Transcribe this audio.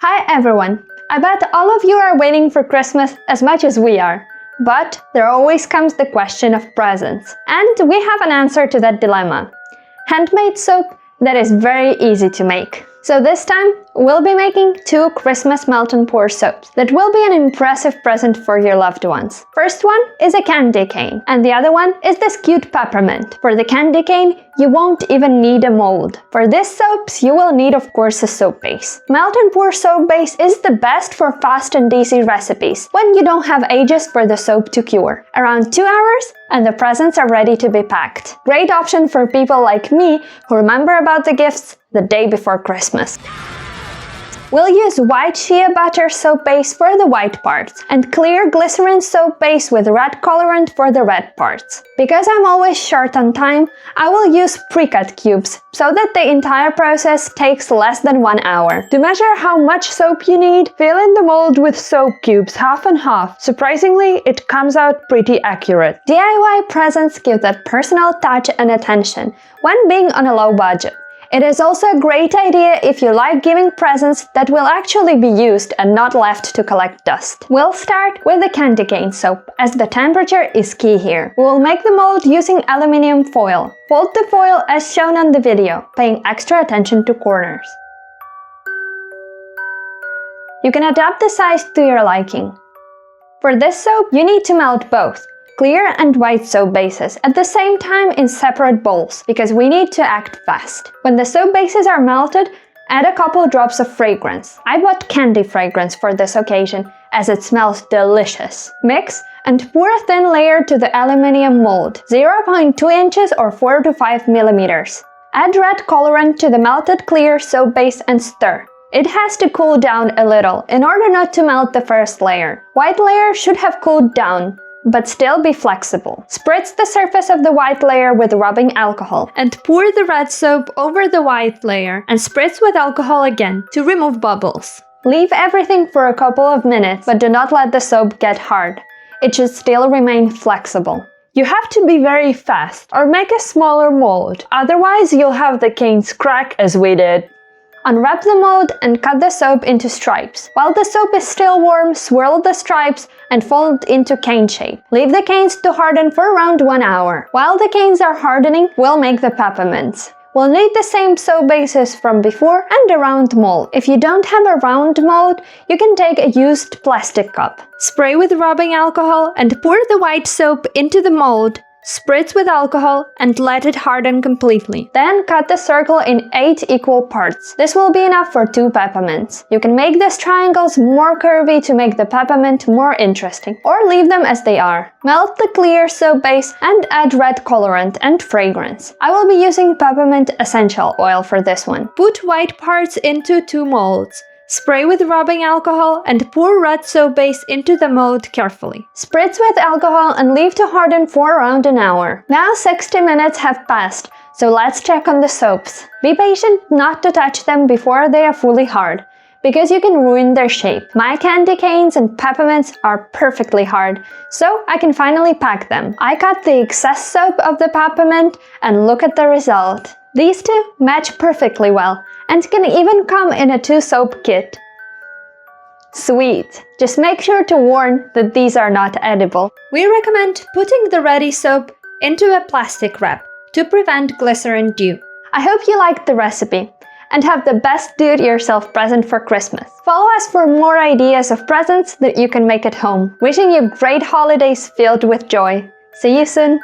Hi everyone! I bet all of you are waiting for Christmas as much as we are. But there always comes the question of presents. And we have an answer to that dilemma. Handmade soap that is very easy to make. So this time, we'll be making 2 Christmas melt and pour soaps that will be an impressive present for your loved ones. First one is a candy cane, and the other one is this cute peppermint. For the candy cane, you won't even need a mold. For these soaps, you will need of course a soap base. Melt and pour soap base is the best for fast and easy recipes, when you don't have ages for the soap to cure. Around 2 hours, and the presents are ready to be packed. Great option for people like me who remember about the gifts the day before Christmas. We'll use white shea butter soap base for the white parts and clear glycerin soap base with red colorant for the red parts. Because I'm always short on time, I will use pre-cut cubes so that the entire process takes less than 1 hour. To measure how much soap you need, fill in the mold with soap cubes half and half. Surprisingly, it comes out pretty accurate. DIY presents give that personal touch and attention when being on a low budget. It is also a great idea if you like giving presents that will actually be used and not left to collect dust. We'll start with the candy cane soap, as the temperature is key here. We'll make the mold using aluminium foil. Fold the foil as shown on the video, paying extra attention to corners. You can adapt the size to your liking. For this soap, you need to melt both clear and white soap bases at the same time in separate bowls, because we need to act fast. When the soap bases are melted, add a couple drops of fragrance. I bought candy fragrance for this occasion, as it smells delicious. Mix and pour a thin layer to the aluminium mold, 0.2 inches or 4 to 5 millimeters. Add red colorant to the melted clear soap base and stir. It has to cool down a little in order not to melt the first layer. White layer should have cooled down, but still be flexible. Spritz the surface of the white layer with rubbing alcohol and pour the red soap over the white layer and spritz with alcohol again to remove bubbles. Leave everything for a couple of minutes, but do not let the soap get hard. It should still remain flexible. You have to be very fast or make a smaller mold, otherwise you'll have the canes crack as we did. Unwrap the mold and cut the soap into stripes. While the soap is still warm, swirl the stripes and fold into cane shape. Leave the canes to harden for around 1 hour. While the canes are hardening, we'll make the peppermints. We'll need the same soap bases from before and a round mold. If you don't have a round mold, you can take a used plastic cup. Spray with rubbing alcohol and pour the white soap into the mold. Spritz with alcohol and let it harden completely. Then cut the circle in 8 equal parts. This will be enough for 2 peppermints. You can make these triangles more curvy to make the peppermint more interesting, or leave them as they are. Melt the clear soap base and add red colorant and fragrance. I will be using peppermint essential oil for this one. Put white parts into 2 molds. Spray with rubbing alcohol and pour red soap base into the mold carefully. Spritz with alcohol and leave to harden for around an hour. Now 60 minutes have passed, so let's check on the soaps. Be patient not to touch them before they are fully hard, because you can ruin their shape. My candy canes and peppermints are perfectly hard, so I can finally pack them. I cut the excess soap of the peppermint and look at the result. These two match perfectly well and can even come in a 2 soap kit. Sweet! Just make sure to warn that these are not edible. We recommend putting the ready soap into a plastic wrap to prevent glycerin dew. I hope you liked the recipe and have the best do-it-yourself present for Christmas. Follow us for more ideas of presents that you can make at home. Wishing you great holidays filled with joy. See you soon!